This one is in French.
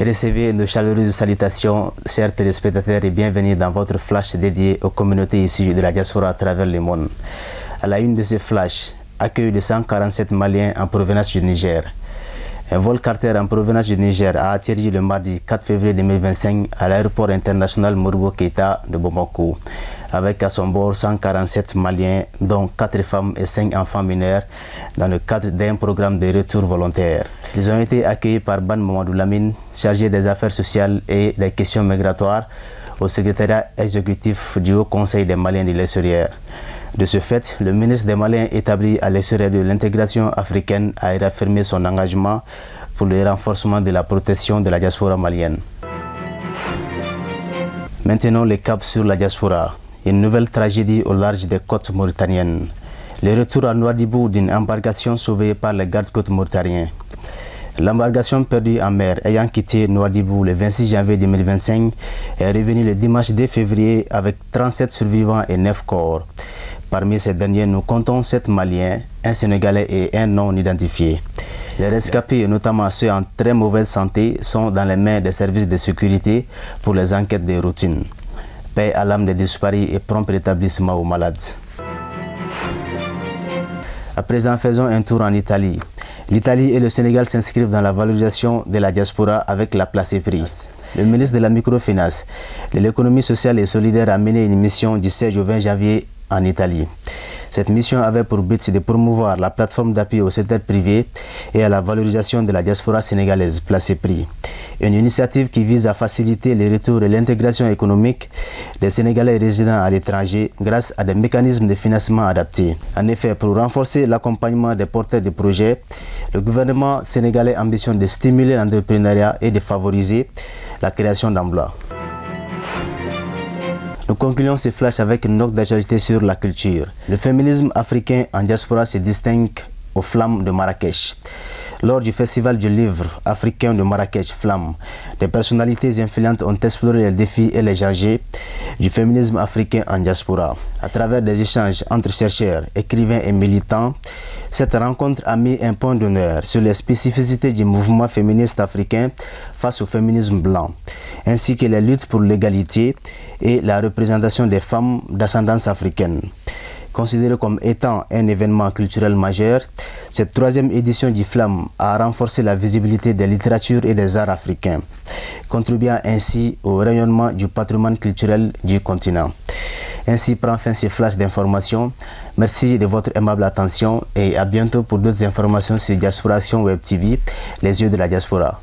Recevez nos chaleureuses salutations, chers téléspectateurs, et bienvenue dans votre flash dédié aux communautés issues de la diaspora à travers le monde. À la une de ce flash, accueil de 147 Maliens en provenance du Niger. Un vol charter en provenance du Niger a atterri le mardi 4 février 2025 à l'aéroport international Modibo Keïta de Bamako, avec à son bord 147 Maliens, dont 4 femmes et 5 enfants mineurs, dans le cadre d'un programme de retour volontaire. Ils ont été accueillis par Ban Mamadou Lamine, chargé des affaires sociales et des questions migratoires au secrétariat exécutif du Haut Conseil des Maliens de l'extérieur. De ce fait, le ministre des Maliens établi à l'extérieur de l'intégration africaine a réaffirmé son engagement pour le renforcement de la protection de la diaspora malienne. Maintenant, le cap sur la diaspora. Une nouvelle tragédie au large des côtes mauritaniennes. Le retour à Nouadhibou d'une embarcation sauvée par les gardes-côtes mauritaniens. L'embarcation perdue en mer ayant quitté Nouadhibou le 26 janvier 2025 est revenue le dimanche 2 février avec 37 survivants et 9 corps. Parmi ces derniers, nous comptons 7 Maliens, un Sénégalais et un non identifié. Les rescapés, notamment ceux en très mauvaise santé, sont dans les mains des services de sécurité pour les enquêtes de routine. Paix à l'âme des disparus et prompt rétablissement aux malades. À présent, faisons un tour en Italie. L'Italie et le Sénégal s'inscrivent dans la valorisation de la diaspora avec la place et prix. Le ministre de la Microfinance, de l'économie sociale et solidaire a mené une mission du 16 au 20 janvier en Italie. Cette mission avait pour but de promouvoir la plateforme d'appui au secteur privé et à la valorisation de la diaspora sénégalaise, Place et Prix. Une initiative qui vise à faciliter le retour et l'intégration économique des Sénégalais résidant à l'étranger grâce à des mécanismes de financement adaptés. En effet, pour renforcer l'accompagnement des porteurs de projets, le gouvernement sénégalais ambitionne de stimuler l'entrepreneuriat et de favoriser la création d'emplois. Nous concluons ce flash avec une note d'actualité sur la culture. Le féminisme africain en diaspora se distingue aux Flammes de Marrakech. Lors du festival du livre africain de Marrakech, Flammes, des personnalités influentes ont exploré les défis et les enjeux du féminisme africain en diaspora. À travers des échanges entre chercheurs, écrivains et militants, cette rencontre a mis un point d'honneur sur les spécificités du mouvement féministe africain face au féminisme blanc, ainsi que les luttes pour l'égalité et la représentation des femmes d'ascendance africaine. Considérée comme étant un événement culturel majeur, cette troisième édition du Flamme a renforcé la visibilité des littératures et des arts africains, contribuant ainsi au rayonnement du patrimoine culturel du continent. Ainsi prend fin ce flash d'informations. Merci de votre aimable attention et à bientôt pour d'autres informations sur Diasporation Web TV, les yeux de la diaspora.